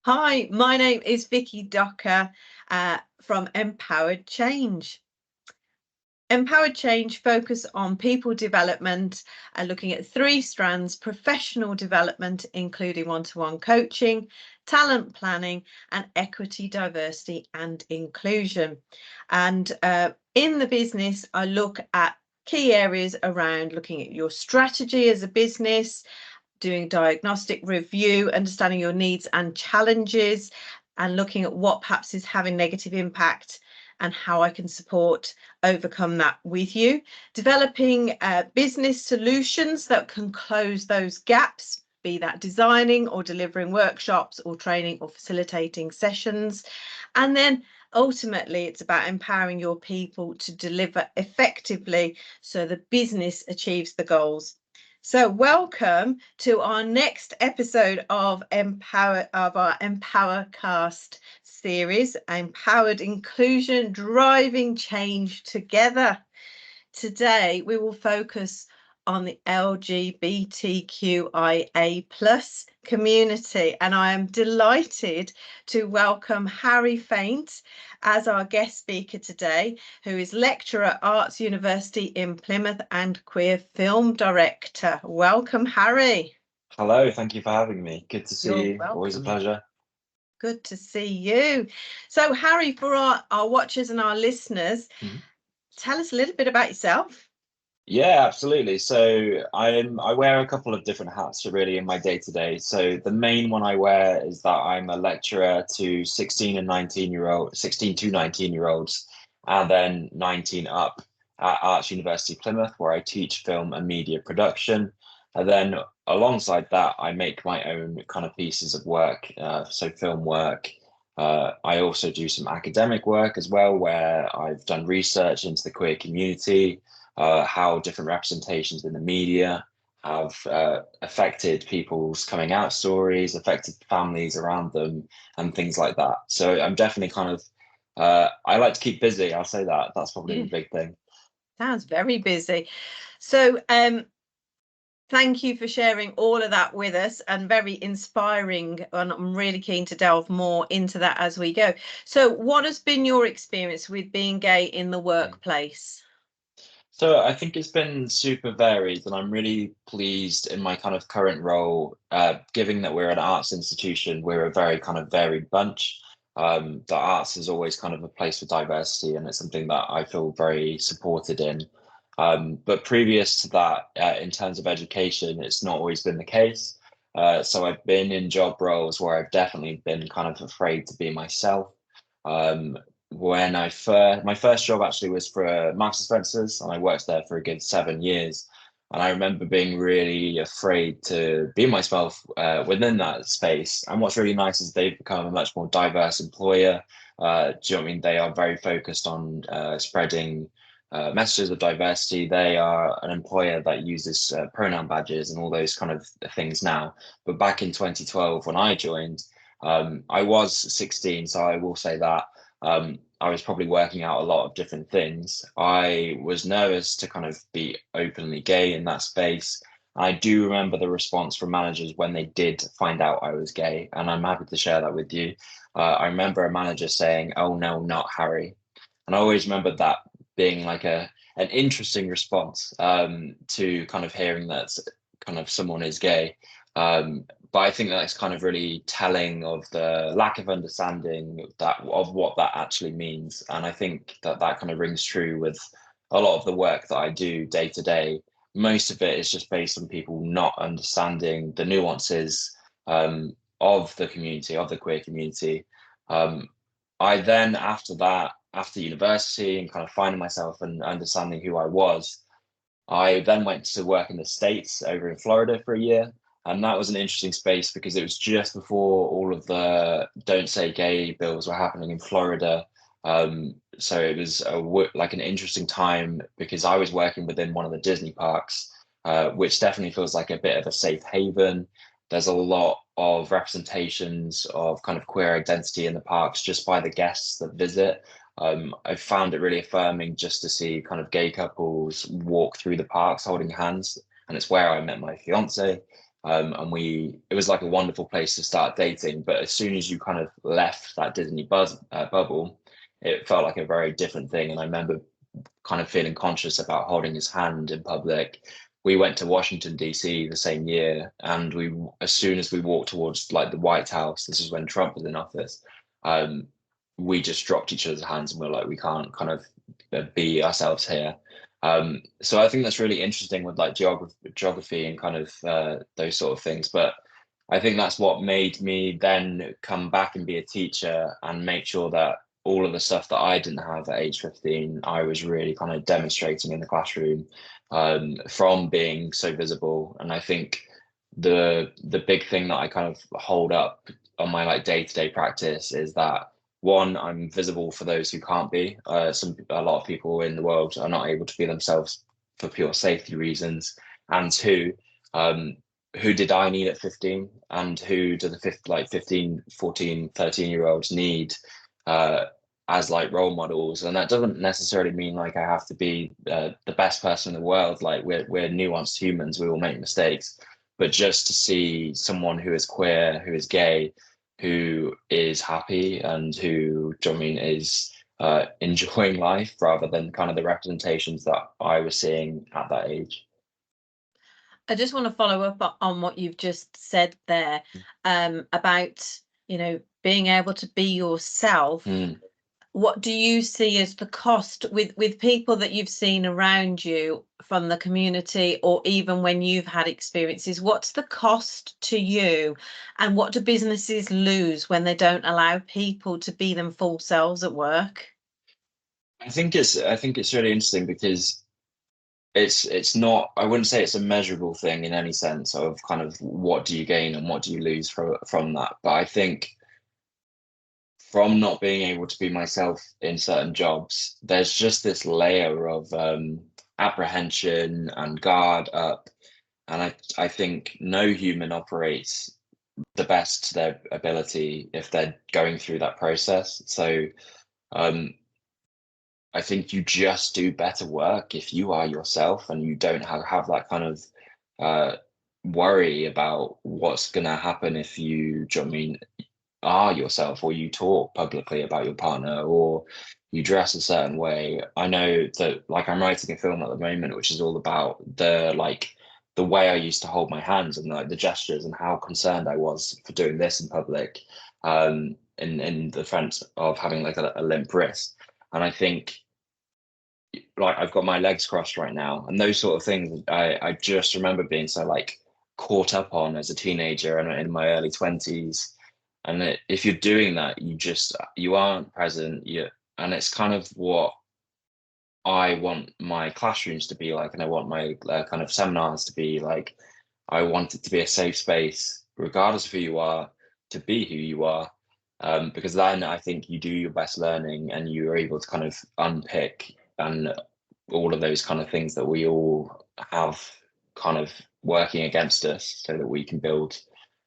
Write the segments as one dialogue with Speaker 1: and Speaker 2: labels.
Speaker 1: Hi, my name is Vicky Docker from Empowered Change. Empowered Change focus on people development and looking at three strands: professional development, including one-to-one coaching, talent planning, and equity, diversity, and inclusion. And in the business, I look at key areas around looking at your strategy as a business, doing diagnostic review, understanding your needs and challenges, and looking at what perhaps is having negative impact and how I can support overcome that with you. Developing business solutions that can close those gaps, be that designing or delivering workshops or training or facilitating sessions. And then ultimately, it's about empowering your people to deliver effectively so the business achieves the goals. So welcome to our next episode of our EmpowerCast series, Empowered Inclusion, Driving Change Together. Today we will focus on the LGBTQIA plus community, and I am delighted to welcome Harry Faint as our guest speaker today, who is lecturer at Arts University in Plymouth and queer film director. Welcome, Harry.
Speaker 2: Hello, thank you for having me. Good to see
Speaker 1: You're
Speaker 2: you. Always a
Speaker 1: welcome.
Speaker 2: pleasure.
Speaker 1: Good to see you. So, Harry, for our watchers and our listeners, tell us a little bit about yourself.
Speaker 2: Yeah, absolutely. So I wear a couple of different hats really in my day to day. So the main one I wear is that I'm a lecturer to 16 to 19 year olds, and then 19 up at Arts University Plymouth, where I teach film and media production. And then alongside that, I make my own kind of pieces of work, so film work. I also do some academic work as well, where I've done research into the queer community, how different representations in the media have affected people's coming out stories, affected families around them, and things like that. So I'm definitely kind of, I like to keep busy. I'll say that. That's probably the big thing.
Speaker 1: Sounds very busy. So, thank you for sharing all of that with us, and very inspiring. And I'm really keen to delve more into that as we go. So, what has been your experience with being gay in the workplace?
Speaker 2: So I think it's been super varied, and I'm really pleased in my kind of current role, given that we're an arts institution, we're a very kind of varied bunch. The arts is always kind of a place for diversity, and it's something that I feel very supported in. But previous to that, in terms of education, it's not always been the case. So I've been in job roles where I've definitely been kind of afraid to be myself. Um, when my first job actually was for Marks and Spencer's, and I worked there for a good 7 years. And I remember being really afraid to be myself within that space. And what's really nice is they've become a much more diverse employer. Do you know what I mean? They are very focused on spreading messages of diversity. They are an employer that uses pronoun badges and all those kind of things now. But back in 2012, when I joined, I was 16, so I will say that. I was probably working out a lot of different things. I was nervous to kind of be openly gay in that space. I do remember the response from managers when they did find out I was gay, and I'm happy to share that with you. I remember a manager saying, "Oh no, not Harry," and I always remember that being like an interesting response to kind of hearing that kind of someone is gay. But I think that's kind of really telling of the lack of understanding of what that actually means. And I think that kind of rings true with a lot of the work that I do day to day. Most of it is just based on people not understanding the nuances of the community, of the queer community. Um, I then, after that, after university and kind of finding myself and understanding who I was, I then went to work in the States over in Florida for a year. And that was an interesting space because it was just before all of the Don't Say Gay bills were happening in Florida. So it was like an interesting time because I was working within one of the Disney parks, which definitely feels like a bit of a safe haven. There's a lot of representations of kind of queer identity in the parks just by the guests that visit. I found it really affirming just to see kind of gay couples walk through the parks holding hands, and it's where I met my fiance. And it was like a wonderful place to start dating. But as soon as you kind of left that Disney bubble, it felt like a very different thing. And I remember kind of feeling conscious about holding his hand in public. We went to Washington DC the same year, and as soon as we walked towards like the White House, this is when Trump was in office. We just dropped each other's hands and we're like, we can't kind of be ourselves here. So I think that's really interesting with like geography and kind of those sort of things. But I think that's what made me then come back and be a teacher and make sure that all of the stuff that I didn't have at age 15, I was really kind of demonstrating in the classroom, from being so visible. And I think the big thing that I kind of hold up on my like day-to-day practice is that, one, I'm visible for those who can't be. A lot of people in the world are not able to be themselves for pure safety reasons. And two, who did I need at 15, and who do the 15, 14, 13-year-olds need as like role models? And that doesn't necessarily mean like I have to be the best person in the world. Like we're nuanced humans, we will make mistakes. But just to see someone who is queer, who is gay, who is happy, and who, do you know what I mean, is enjoying life rather than kind of the representations that I was seeing at that age.
Speaker 1: I just want to follow up on what you've just said there, about, being able to be yourself. What do you see as the cost with people that you've seen around you from the community, or even when you've had experiences? What's the cost to you, and what do businesses lose when they don't allow people to be them full selves at work?
Speaker 2: I think it's really interesting because it's not, I wouldn't say it's a measurable thing in any sense of kind of what do you gain and what do you lose from that. But I think from not being able to be myself in certain jobs, there's just this layer of apprehension and guard up. And I think no human operates the best to their ability if they're going through that process. So um, I think you just do better work if you are yourself and you don't have that kind of worry about what's going to happen if you, do you know what I mean, are yourself, or you talk publicly about your partner, or you dress a certain way. I know that like I'm writing a film at the moment which is all about the way I used to hold my hands and like the gestures and how concerned I was for doing this in public, in the front of having like a limp wrist. And I think like I've got my legs crossed right now, and those sort of things I just remember being so like caught up on as a teenager and in my early 20s. And if you're doing that, you aren't present. And it's kind of what I want my classrooms to be like, and I want my kind of seminars to be like. I want it to be a safe space, regardless of who you are, to be who you are, because then I think you do your best learning and you are able to kind of unpick and all of those kind of things that we all have kind of working against us, so that we can build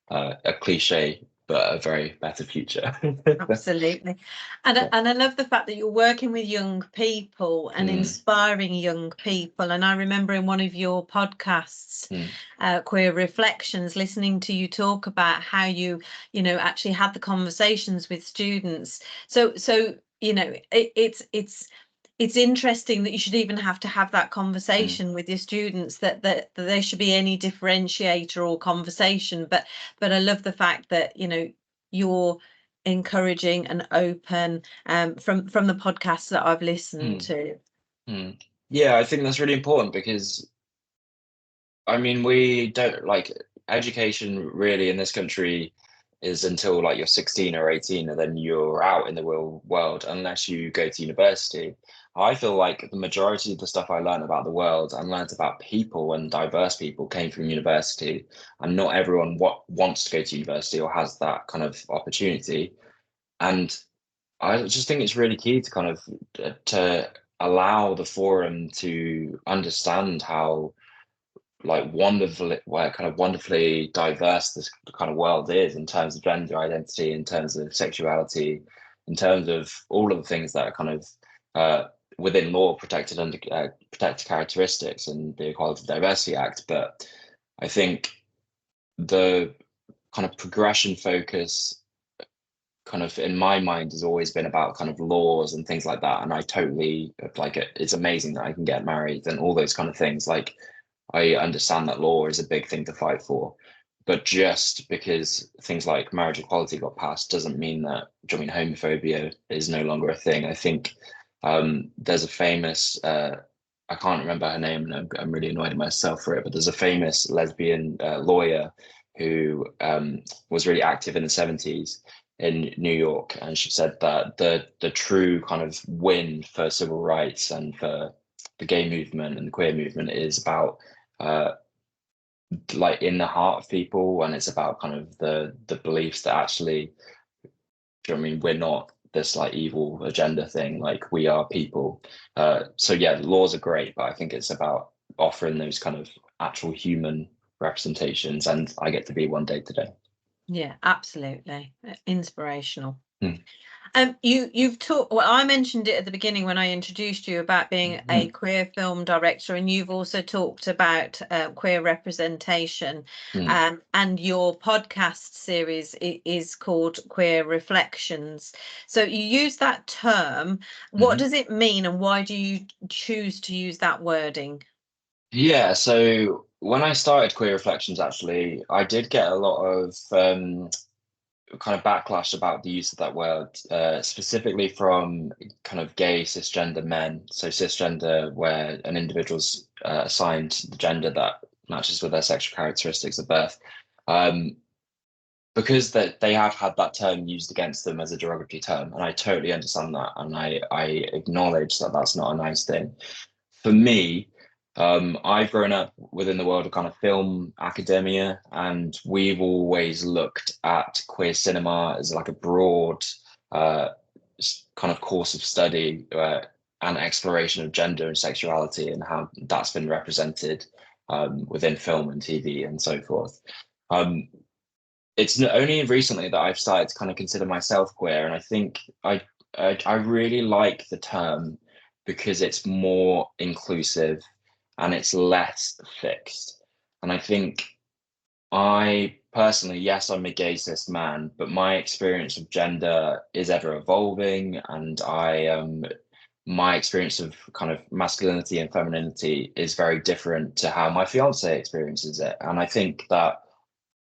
Speaker 2: a cliche but a very better future.
Speaker 1: Absolutely. And I love the fact that you're working with young people and inspiring young people. And I remember in one of your podcasts, Queer Reflections, listening to you talk about how you actually had the conversations with students. So it's interesting that you should even have to have that conversation with your students, that there should be any differentiator or conversation. But I love the fact that you're encouraging and open, from the podcasts that I've listened to.
Speaker 2: Yeah, I think that's really important because I mean we don't like education really in this country is until like you're 16 or 18, and then you're out in the real world unless you go to university. I feel like the majority of the stuff I learned about the world and learned about people and diverse people came from university, and not everyone wants to go to university or has that kind of opportunity. And I just think it's really key to kind of to allow the forum to understand how like wonderfully diverse this kind of world is in terms of gender identity, in terms of sexuality, in terms of all of the things that are kind of within law protected under protected characteristics and the Equality and Diversity Act. But I think the kind of progression focus kind of in my mind has always been about kind of laws and things like that, and I totally like it. It's amazing that I can get married and all those kind of things. Like, I understand that law is a big thing to fight for, but just because things like marriage equality got passed doesn't mean that, do you know what I mean, homophobia is no longer a thing. I think there's a famous I can't remember her name, and I'm really annoyed at myself for it, but there's a famous lesbian lawyer who was really active in the 70s in New York, and she said that the true kind of win for civil rights and for the gay movement and the queer movement is about uh, like in the heart of people, and it's about kind of the beliefs that actually, do you know what I mean, we're not this like evil agenda thing, like we are people. So yeah, laws are great, but I think it's about offering those kind of actual human representations, and I get to be one day today.
Speaker 1: Yeah, absolutely. Inspirational.
Speaker 2: Mm.
Speaker 1: You've talked, well, I mentioned it at the beginning when I introduced you about being a queer film director, and you've also talked about queer representation.
Speaker 2: Mm.
Speaker 1: And your podcast series is called Queer Reflections. So you use that term. What
Speaker 2: Mhm.
Speaker 1: does it mean, and why do you choose to use that wording?
Speaker 2: Yeah, so when I started Queer Reflections, actually, I did get a lot of kind of backlash about the use of that word, specifically from kind of gay cisgender men. So cisgender, where an individual's assigned the gender that matches with their sexual characteristics at birth. Um, because that they have had that term used against them as a derogatory term, and I totally understand that, and I acknowledge that that's not a nice thing. For me, I've grown up within the world of kind of film academia, and we've always looked at queer cinema as like a broad uh, kind of course of study and exploration of gender and sexuality and how that's been represented within film and TV and so forth. Um, it's only recently that I've started to kind of consider myself queer, and I think I really like the term because it's more inclusive and it's less fixed. And I think I personally, yes, I'm a gay cis man, but my experience of gender is ever evolving, and my experience of kind of masculinity and femininity is very different to how my fiance experiences it. And I think that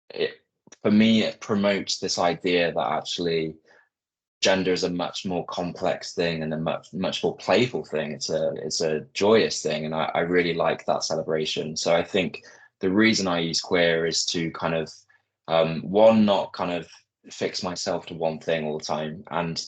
Speaker 2: it, for me, it promotes this idea that actually gender is a much more complex thing and a much more playful thing. It's a joyous thing, and I really like that celebration. So I think the reason I use queer is to kind of one, not kind of fix myself to one thing all the time, and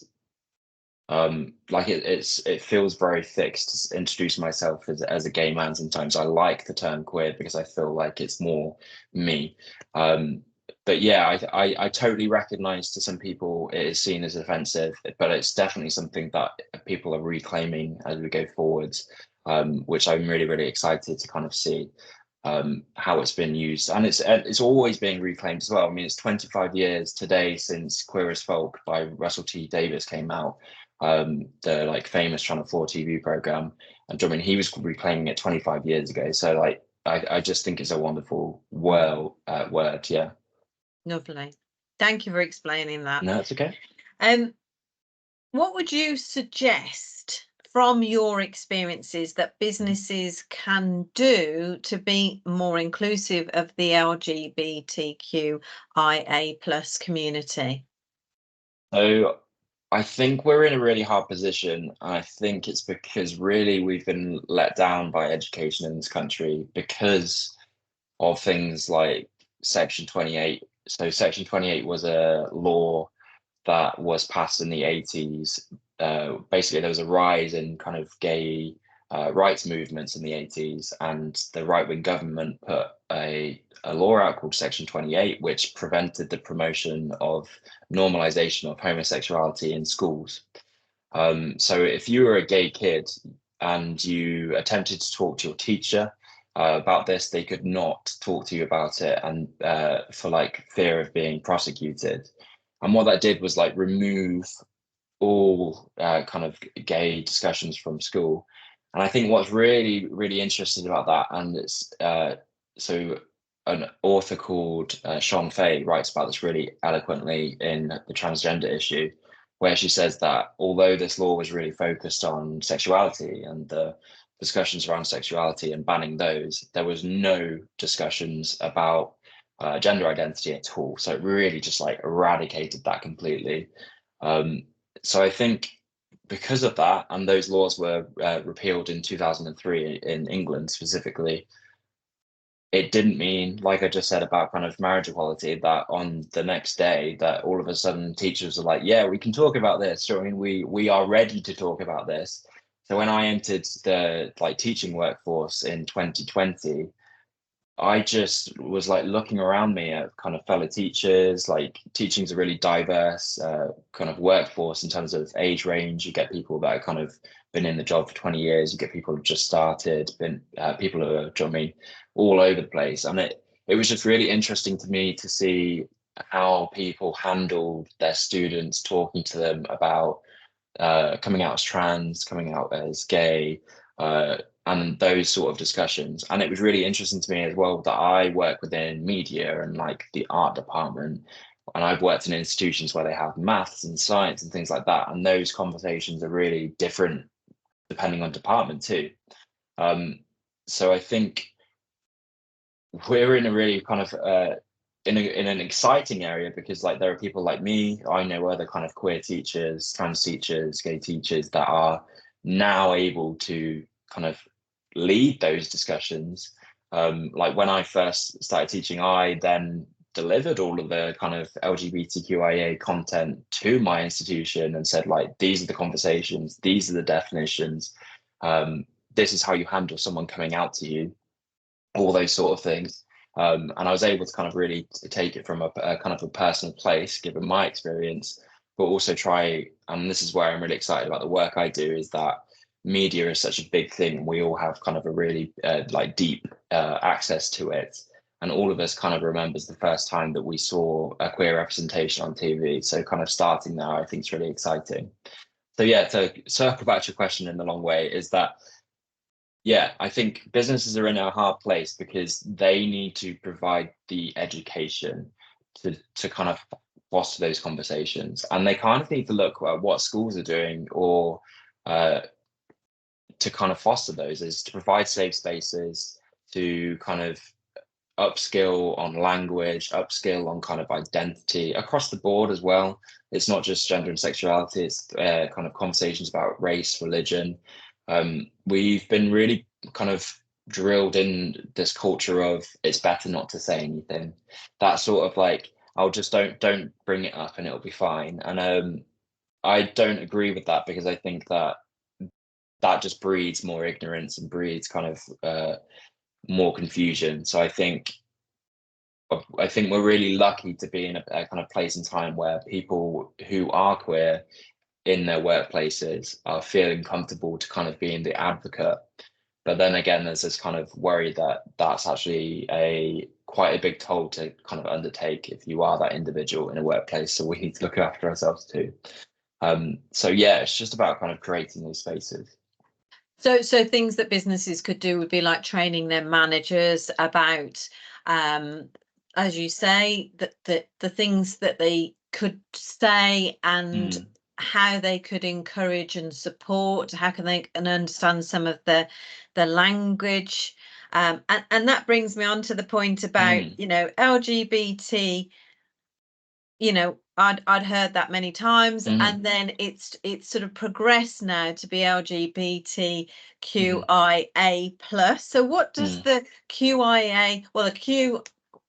Speaker 2: like it feels very fixed to introduce myself as a gay man. Sometimes I like the term queer because I feel like it's more me. um but yeah, I totally recognize to some people it is seen as offensive, but it's definitely something that people are reclaiming as we go forwards, which I'm really excited to kind of see how it's been used, and it's always being reclaimed as well. I mean, it's 25 years today since Queer as Folk by Russell T Davies came out, the like famous Channel 4 TV program, and I mean he was reclaiming it 25 years ago. So like I just think it's a wonderful word. Yeah.
Speaker 1: Lovely. Thank you for explaining that.
Speaker 2: No, it's okay.
Speaker 1: What would you suggest from your experiences that businesses can do to be more inclusive of the LGBTQIA plus community?
Speaker 2: So I think we're in a really hard position. And I think it's because really we've been let down by education in this country because of things like Section 28. So Section 28 was a law that was passed in the 80s. Basically, there was a rise in kind of gay rights movements in the 80s, and the right-wing government put a law out called Section 28, which prevented the promotion of normalization of homosexuality in schools. So if you were a gay kid and you attempted to talk to your teacher about this, they could not talk to you about it, and for like fear of being prosecuted. And what that did was like remove all kind of gay discussions from school. And I think what's really interesting about that, and it's so an author called Sean Fay writes about this really eloquently in the transgender issue, where she says that although this law was really focused on sexuality and the discussions around sexuality and banning those, there was no discussions about gender identity at all. So it really just like eradicated that completely. So I think because of that, and those laws were repealed in 2003 in England specifically, it didn't mean, like I just said about kind of marriage equality, that on the next day that all of a sudden teachers are like, yeah, we can talk about this. So I mean, we are ready to talk about this. So when I entered the like teaching workforce in 2020, I just was like looking around me at kind of fellow teachers. Like teaching's a really diverse kind of workforce in terms of age range. You get people that are kind of been in the job for 20 years. You get people who just started, been people who are, do you know what I mean, all over the place. And it was just really interesting to me to see how people handled their students, talking to them about coming out as trans, coming out as gay, and those sort of discussions. And it was really interesting to me as well that I work within media and like the art department. And I've worked in institutions where they have maths and science and things like that. And those conversations are really different depending on department too. Um, so I think we're in a really kind of in an exciting area because like there are people like me, I know other kind of queer teachers, trans teachers, gay teachers that are now able to kind of lead those discussions. Like when I first started teaching, I then delivered all of the kind of LGBTQIA content to my institution and said like these are the conversations, these are the definitions, this is how you handle someone coming out to you, all those sort of things. And I was able to kind of really take it from a kind of a personal place, given my experience, but also try, and this is where I'm really excited about the work I do, is that media is such a big thing. We all have kind of a really like deep access to it. And all of us kind of remembers the first time that we saw a queer representation on TV. So kind of starting there, I think is really exciting. So yeah, to circle back to your question in the long way is that yeah, I think businesses are in a hard place because they need to provide the education to kind of foster those conversations, and they kind of need to look at what schools are doing or uh, to kind of foster those is to provide safe spaces to kind of upskill on language, upskill on kind of identity across the board as well. It's not just gender and sexuality, it's kind of conversations about race, religion. We've been really kind of drilled in this culture of it's better not to say anything. That sort of like, I'll just don't bring it up and it'll be fine. And I don't agree with that because I think that that just breeds more ignorance and breeds kind of more confusion. So I think we're really lucky to be in a kind of place and time where people who are queer in their workplaces are feeling comfortable to kind of being the advocate. But then again, there's this kind of worry that that's actually a quite a big toll to kind of undertake if you are that individual in a workplace. So we need to look after ourselves too. So yeah, it's just about kind of creating these spaces.
Speaker 1: So things that businesses could do would be like training their managers about, as you say, the things that they could say and
Speaker 2: Mm,
Speaker 1: how they could encourage and support, how can they and understand some of the language. And that brings me on to the point about,
Speaker 2: mm,
Speaker 1: LGBT, I'd heard that many times,
Speaker 2: mm,
Speaker 1: and then it's sort of progressed now to be
Speaker 2: mm,
Speaker 1: LGBTQIA plus. So what does
Speaker 2: mm.
Speaker 1: the QIA, well, the Q,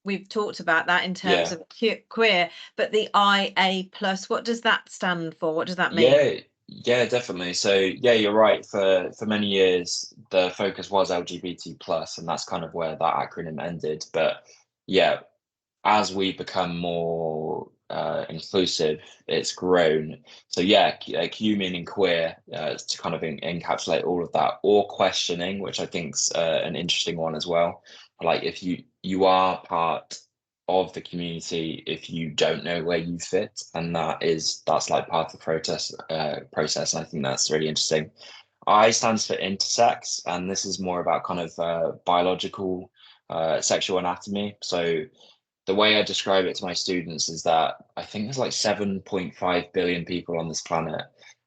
Speaker 1: we've talked about that in terms
Speaker 2: Yeah.
Speaker 1: of queer, but the IA plus, what does that stand for? What does that mean?
Speaker 2: Yeah, yeah, definitely. So yeah, you're right. For many years, the focus was LGBT plus, and that's kind of where that acronym ended. But yeah, as we become more inclusive, it's grown. So yeah, Q meaning queer, to kind of encapsulate all of that, or questioning, which I think's an interesting one as well. Like if you are part of the community, if you don't know where you fit, and that's like part of the process, and I think that's really interesting. I stands for intersex, and this is more about kind of biological sexual anatomy. So the way I describe it to my students is that I think there's like 7.5 billion people on this planet.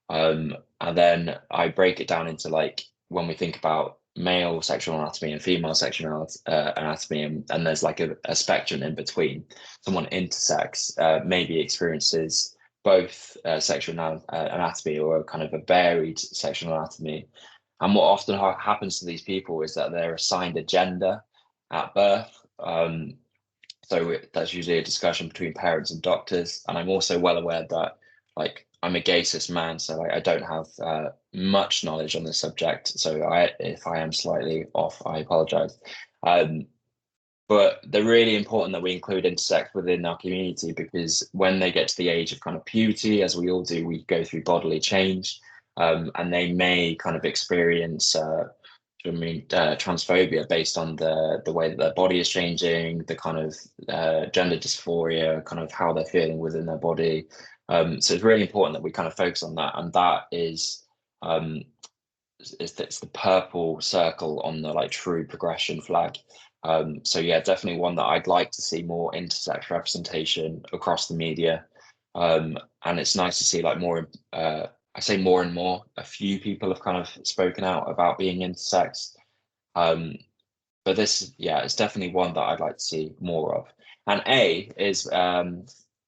Speaker 2: And then I break it down into like when we think about male sexual anatomy and female sexual anatomy, and there's like a spectrum in between. Someone intersex maybe experiences both sexual anatomy or kind of a varied sexual anatomy. And what often happens to these people is that they're assigned a gender at birth. So that's usually a discussion between parents and doctors. And I'm also well aware that, like, I'm a gay cis man, so I don't have much knowledge on this subject. So if I am slightly off, I apologize. Um, but they're really important that we include intersex within our community, because when they get to the age of kind of puberty, as we all do, we go through bodily change, and they may kind of experience transphobia based on the way that their body is changing, the kind of gender dysphoria, kind of how they're feeling within their body. So it's really important that we kind of focus on that, and that is it's the purple circle on the like true progression flag. So yeah, definitely one that I'd like to see more intersex representation across the media. And it's nice to see like more, I say more and more, a few people have kind of spoken out about being intersex. But this, yeah, it's definitely one that I'd like to see more of. And A is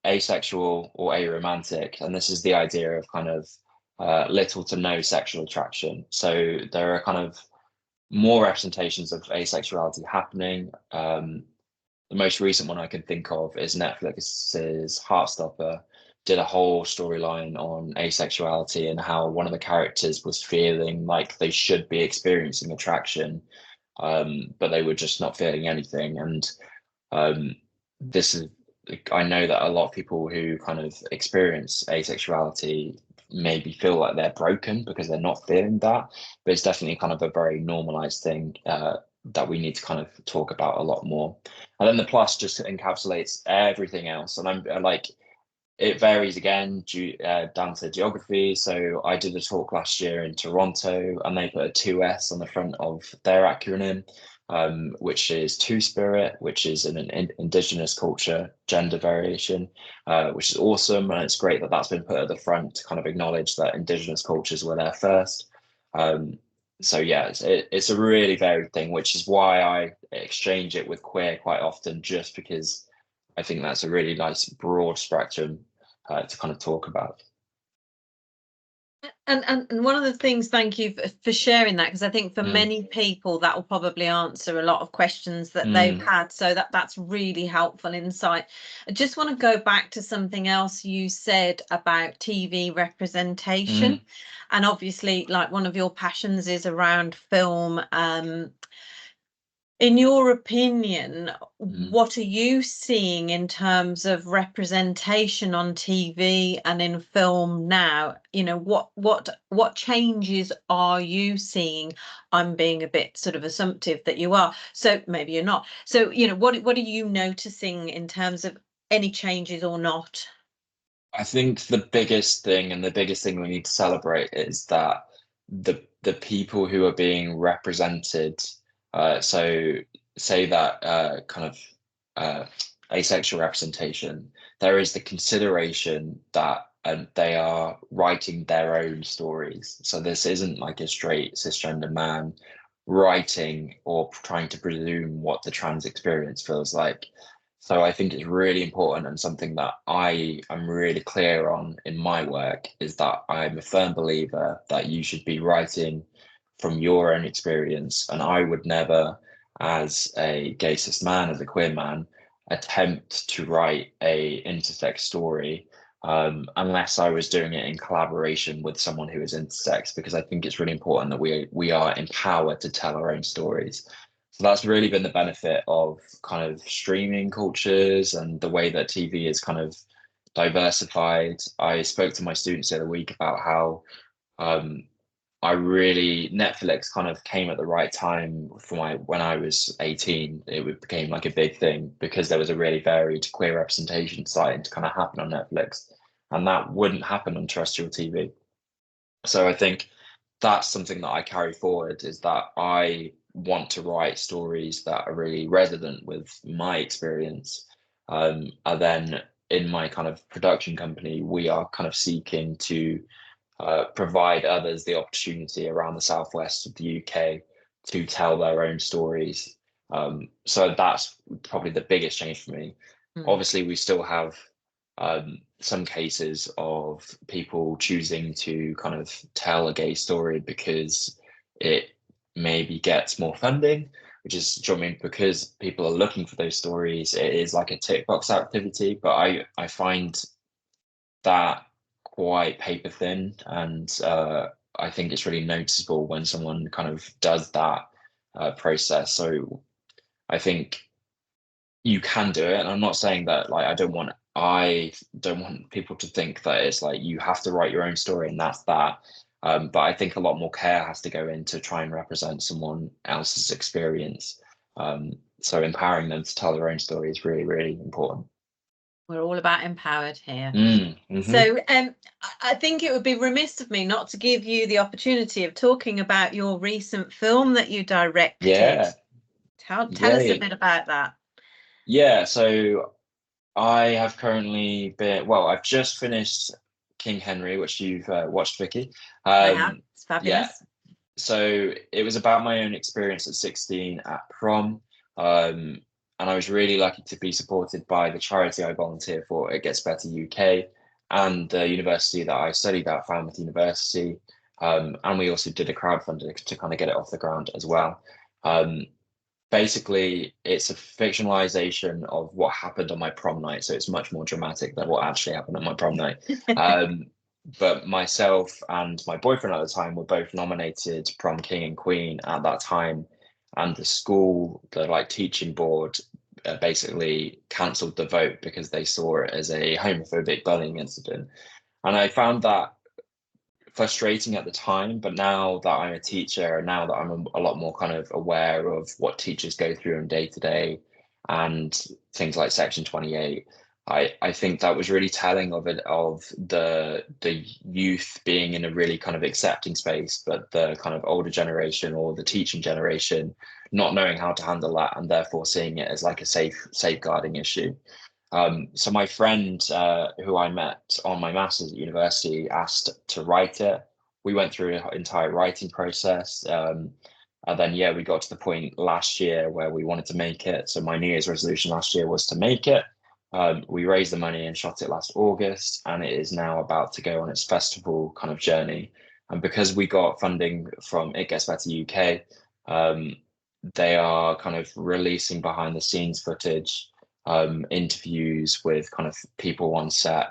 Speaker 2: asexual or aromantic, and this is the idea of kind of little to no sexual attraction. So there are kind of more representations of asexuality happening. The most recent one I can think of is Netflix's Heartstopper did a whole storyline on asexuality and how one of the characters was feeling like they should be experiencing attraction, but they were just not feeling anything. And this is, I know that a lot of people who kind of experience asexuality maybe feel like they're broken because they're not feeling that, but it's definitely kind of a very normalized thing that we need to kind of talk about a lot more. And then the plus just encapsulates everything else. And I'm like, it varies again down to geography. So I did a talk last year in Toronto, and they put a 2S on the front of their acronym, which is Two Spirit, which is an Indigenous culture gender variation, which is awesome. And it's great that that's been put at the front to kind of acknowledge that Indigenous cultures were there first. So yeah, it's a really varied thing, which is why I exchange it with queer quite often, just because I think that's a really nice broad spectrum to kind of talk about.
Speaker 1: And one of the things, thank you for sharing that, because I think for many people that will probably answer a lot of questions that they've had. So that's really helpful insight. I just want to go back to something else you said about TV representation. And obviously, like, one of your passions is around film. In your opinion, what are you seeing in terms of representation on TV and in film now? You know, what changes are you seeing? I'm being a bit sort of assumptive that you are, so maybe you're not. So, you know, what are you noticing in terms of any changes or not?
Speaker 2: I think the biggest thing, and the biggest thing we need to celebrate, is that the people who are being represented, so say that kind of asexual representation, there is the consideration that they are writing their own stories. So this isn't like a straight cisgender man writing or trying to presume what the trans experience feels like. So I think it's really important, and something that I am really clear on in my work is that I'm a firm believer that you should be writing from your own experience. And I would never, as a gay cis man, as a queer man, attempt to write a intersex story unless I was doing it in collaboration with someone who is intersex, because I think it's really important that we are empowered to tell our own stories. So that's really been the benefit of kind of streaming cultures and the way that TV is kind of diversified. I spoke to my students the other week about how I really Netflix kind of came at the right time for when I was 18. It became like a big thing because there was a really varied queer representation starting to kind of happen on Netflix, and that wouldn't happen on terrestrial TV. So I think that's something that I carry forward, is that I want to write stories that are really resonant with my experience. And then in my kind of production company, we are kind of seeking to provide others the opportunity around the southwest of the UK to tell their own stories. So that's probably the biggest change for me. Obviously, we still have some cases of people choosing to kind of tell a gay story because it maybe gets more funding, which is, do you know what I mean? Because people are looking for those stories, it is like a tick box activity. But I find that quite paper thin, and I think it's really noticeable when someone kind of does that process. So I think you can do it, and I'm not saying that like I don't want people to think that it's like you have to write your own story and that's that. But I think a lot more care has to go in to try and represent someone else's experience. So empowering them to tell their own story is really, really important.
Speaker 1: We're all about empowered here.
Speaker 2: Mm-hmm.
Speaker 1: So I think it would be remiss of me not to give you the opportunity of talking about your recent film that you directed.
Speaker 2: Yeah.
Speaker 1: Tell us a bit about that.
Speaker 2: Yeah, so I have currently I've just finished King Henry, which you've watched, Vicky.
Speaker 1: I have. It's
Speaker 2: Yeah,
Speaker 1: fabulous.
Speaker 2: so it was about my own experience at 16 at prom. And I was really lucky to be supported by the charity I volunteer for, It Gets Better UK, and the university that I studied at, Falmouth University. And we also did a crowdfunding to kind of get it off the ground as well. Basically, it's a fictionalization of what happened on my prom night, so it's much more dramatic than what actually happened on my prom night. But myself and my boyfriend at the time were both nominated prom king and queen at that time, and the school, the like teaching board, basically cancelled the vote because they saw it as a homophobic bullying incident. And I found that frustrating at the time, but now that I'm a teacher and now that I'm a lot more kind of aware of what teachers go through on day to day and things like Section 28, I think that was really telling of the youth being in a really kind of accepting space, but the kind of older generation or the teaching generation not knowing how to handle that and therefore seeing it as like a safeguarding issue. So my friend who I met on my master's at university asked to write it. We went through an entire writing process. And then, yeah, we got to the point last year where we wanted to make it. So my New Year's resolution last year was to make it. We raised the money and shot it last August, and it is now about to go on its festival kind of journey. And because we got funding from It Gets Better UK, they are kind of releasing behind the scenes footage, interviews with kind of people on set.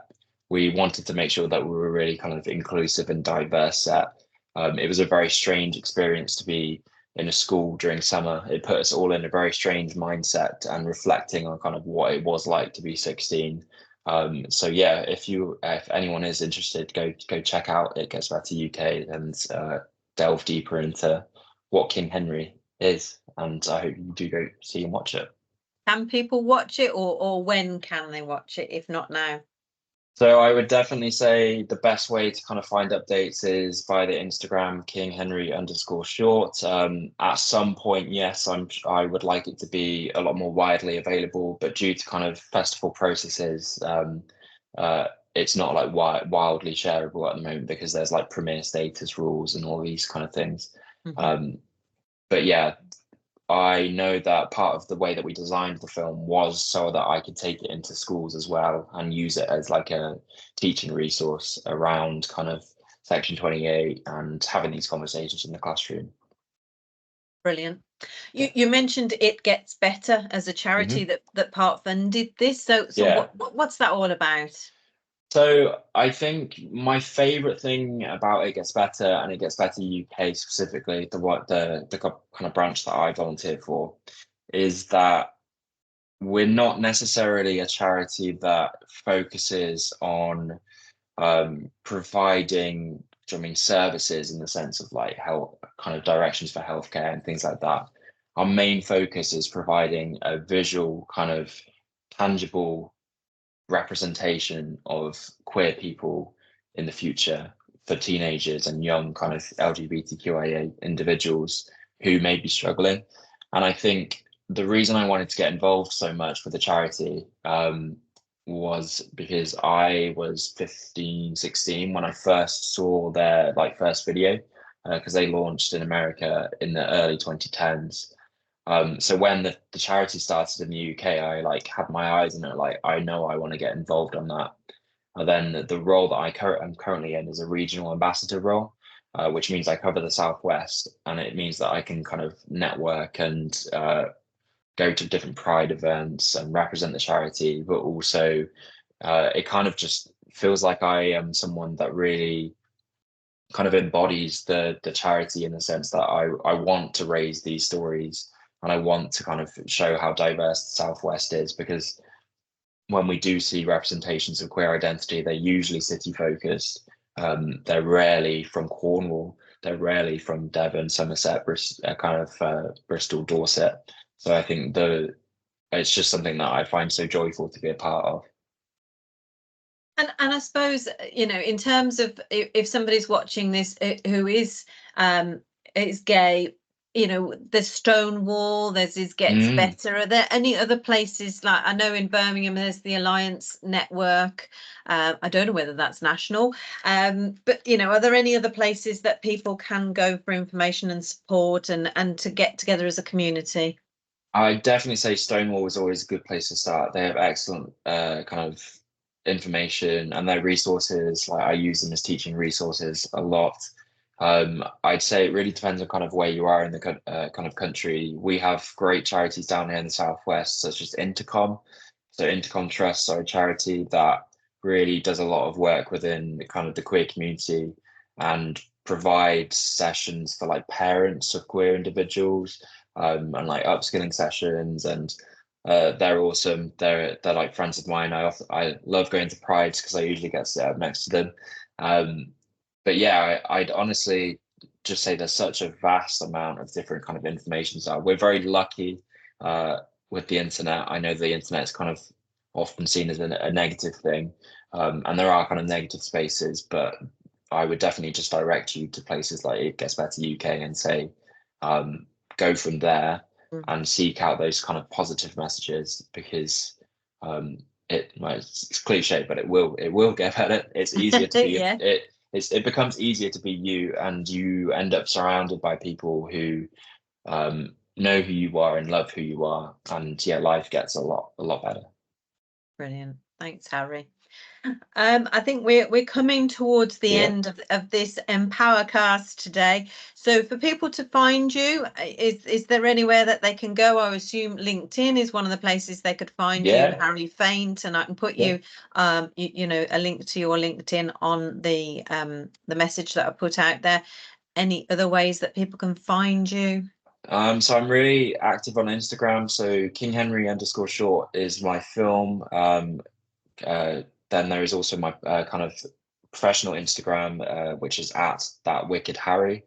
Speaker 2: We wanted to make sure that we were really kind of inclusive and diverse set. It was a very strange experience to be in a school during summer. It put us all in a very strange mindset and reflecting on kind of what it was like to be 16. So yeah, if anyone is interested, go check out It Gets Better UK and delve deeper into what King Henry is. And I hope you do go see and watch it.
Speaker 1: Can people watch it, or when can they watch it, if not now?
Speaker 2: So I would definitely say the best way to kind of find updates is by the Instagram @KingHenry_short. At some point, yes, I would like it to be a lot more widely available, but due to kind of festival processes, it's not like wildly shareable at the moment because there's like premiere status rules and all these kind of things. But yeah, I know that part of the way that we designed the film was so that I could take it into schools as well and use it as like a teaching resource around kind of Section 28 and having these conversations in the classroom.
Speaker 1: Brilliant. You mentioned It Gets Better as a charity that part funded this. So yeah. What's that all about?
Speaker 2: So I think my favorite thing about It Gets Better and It Gets Better UK specifically, the kind of branch that I volunteer for, is that we're not necessarily a charity that focuses on providing, services in the sense of like health kind of directions for healthcare and things like that. Our main focus is providing a visual kind of tangible representation of queer people in the future for teenagers and young kind of LGBTQIA individuals who may be struggling. And I think the reason I wanted to get involved so much with the charity was because I was 15, 16 when I first saw their first video, because they launched in America in the early 2010s. So when the charity started in the UK, I had my eyes on it, I know I want to get involved on that. And then the role that I'm currently in is a regional ambassador role, which means I cover the Southwest, and it means that I can kind of network and go to different Pride events and represent the charity, but also it kind of just feels like I am someone that really kind of embodies the charity, in the sense that I want to raise these stories, and I want to kind of show how diverse the Southwest is, because when we do see representations of queer identity, they're usually city focused. They're rarely from Cornwall. They're rarely from Devon, Somerset, Bristol, Dorset. So I think it's just something that I find so joyful to be a part of.
Speaker 1: And I suppose, in terms of if somebody's watching this who is gay, there's Stonewall, there's Is Gets Better. Are there any other places? Like, I know in Birmingham there's the Alliance Network. I don't know whether that's national, but are there any other places that people can go for information and support and to get together as a community?
Speaker 2: I definitely say Stonewall is always a good place to start. They have excellent kind of information, and their resources, I use them as teaching resources a lot. I'd say it really depends on kind of where you are in the kind of country. We have great charities down here in the Southwest, such as Intercom. So Intercom Trusts are a charity that really does a lot of work within the kind of the queer community, and provides sessions for parents of queer individuals, and upskilling sessions, and they're awesome. They're friends of mine. I love going to Prides because I usually get to sit up next to them. But yeah, I'd honestly just say there's such a vast amount of different kind of information. So we're very lucky with the internet. I know the internet is kind of often seen as a negative thing, and there are kind of negative spaces, but I would definitely just direct you to places like It Gets Better UK and say, go from there and seek out those kind of positive messages, because it's cliche, but it will get better. It's easier to be
Speaker 1: Yeah.
Speaker 2: it becomes easier to be you, and you end up surrounded by people who know who you are and love who you are, and yeah, life gets a lot better.
Speaker 1: Brilliant. Thanks, Harry. I think we're coming towards the end of this EmpowerCast today. So for people to find you, is there anywhere that they can go? I assume LinkedIn is one of the places they could find you, Harry Faint, and I can put you a link to your LinkedIn on the message that I put out there. Any other ways that people can find you?
Speaker 2: So I'm really active on Instagram. So King Henry _short is my film. Then there is also my kind of professional Instagram, which is at That Wicked Harry,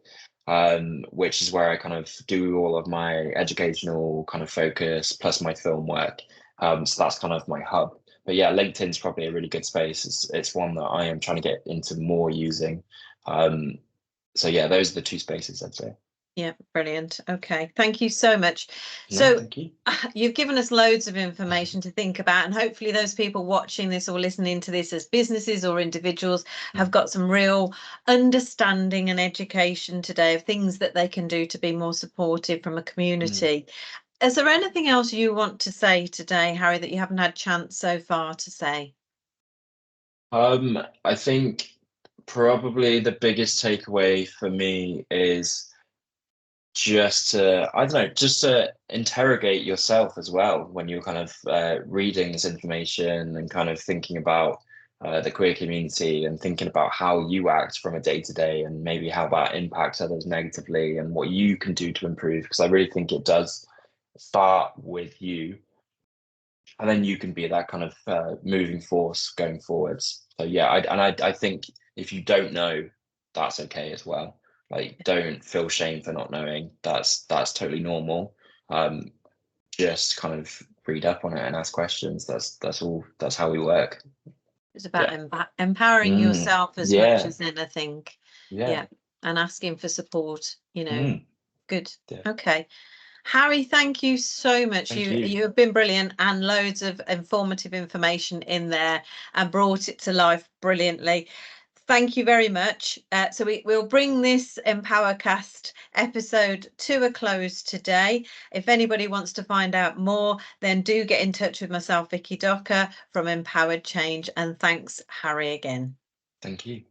Speaker 2: which is where I kind of do all of my educational kind of focus plus my film work. So that's kind of my hub. But yeah, LinkedIn's probably a really good space. It's one that I am trying to get into more using. So yeah, those are the two spaces, I'd say.
Speaker 1: Yeah, brilliant. Okay, thank you so much.
Speaker 2: No,
Speaker 1: so
Speaker 2: thank you.
Speaker 1: You've given us loads of information to think about, and hopefully those people watching this or listening to this as businesses or individuals have got some real understanding and education today of things that they can do to be more supportive from a community. Is there anything else you want to say today, Harry, that you haven't had chance so far to say?
Speaker 2: I think probably the biggest takeaway for me is just to interrogate yourself as well when you're kind of reading this information and kind of thinking about the queer community, and thinking about how you act from a day-to-day, and maybe how that impacts others negatively, and what you can do to improve, because I really think it does start with you, and then you can be that kind of moving force going forwards. So yeah, I think if you don't know, that's okay as well. Don't feel shame for not knowing. That's totally normal. Just kind of read up on it and ask questions. That's all. That's how we work.
Speaker 1: It's about empowering yourself as much as anything.
Speaker 2: Yeah.
Speaker 1: And asking for support, Good.
Speaker 2: Yeah.
Speaker 1: Okay. Harry, thank you so much.
Speaker 2: Thank
Speaker 1: You have been brilliant, and loads of informative information in there and brought it to life brilliantly. Thank you very much. So we'll bring this EmpowerCast episode to a close today. If anybody wants to find out more, then do get in touch with myself, Vicky Docker from Empowered Change. And thanks, Harry, again.
Speaker 2: Thank you.